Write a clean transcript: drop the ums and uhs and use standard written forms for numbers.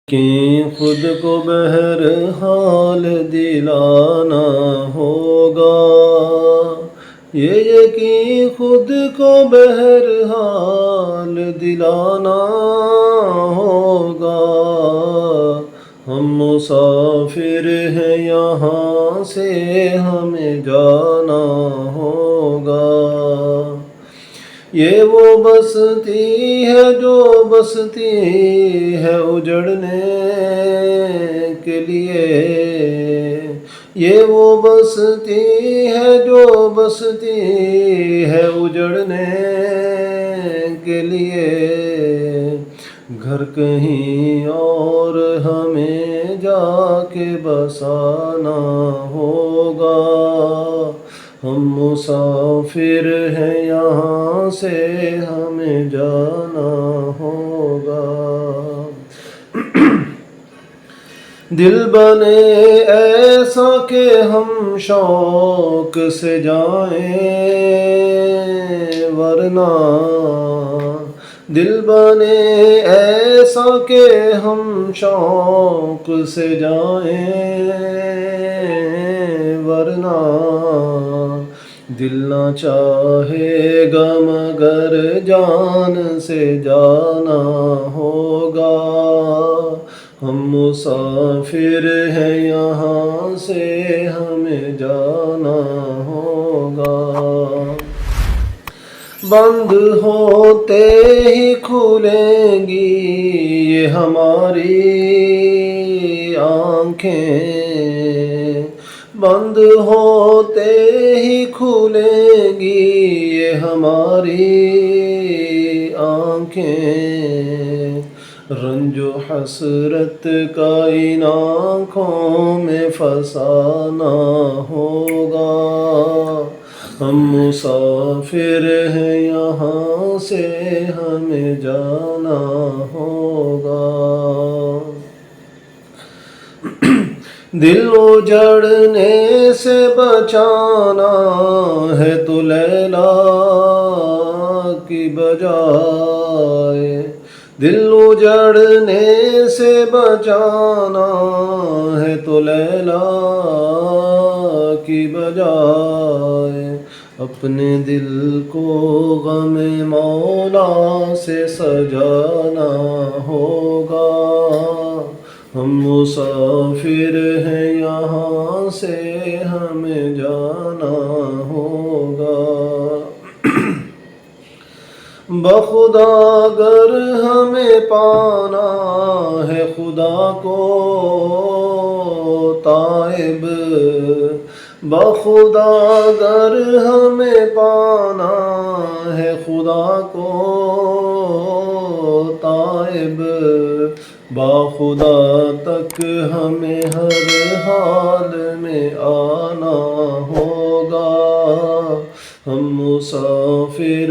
کہ خود کو بہرحال دلانا ہوگا، یہ یقین خود کو بہرحال دلانا ہوگا۔ ہم مسافر ہیں یہاں سے ہمیں جانا ہوگا، یہ وہ بستی ہے جو بستی ہے اجڑنے کے لیے، یہ وہ بستی ہے جو بستی ہے اجڑنے کے لیے۔ گھر کہیں اور ہمیں جا کے بسانا ہوگا، ہم مسافر ہیں یہاں سے ہمیں جانا ہوگا۔ دل بنے ایسا کہ ہم شوق سے جائیں، ورنہ دل بنے ایسا کہ ہم شوق سے جائیں، ورنہ دل نہ چاہے گا مگر جان سے جانا ہوگا۔ ہم مسافر ہیں یہاں سے ہمیں جانا ہوگا۔ بند ہوتے ہی کھلیں گی یہ ہماری آنکھیں، بند ہوتے ہی کھلیں گی یہ ہماری آنکھیں۔ رنج و حسرت کا ان آنکھوں میں فسانہ ہوگا، ہم مسافر ہیں یہاں سے ہمیں جانا ہوگا۔ دل اجڑنے سے بچانا ہے تو لیلا کی بجائے، دل اجڑنے سے بچانا ہے تو لیلا کی بجائے، اپنے دل کو غم مولا سے سجانا ہوگا۔ ہم مسافر ہیں یہاں سے ہمیں جانا ہوگا۔ بخدا اگر ہمیں پانا ہے خدا کو تائب، بخدا اگر ہمیں پانا ہے خدا کو تائب، باخدا تک ہمیں ہر حال میں آنا ہوگا۔ ہم مسافر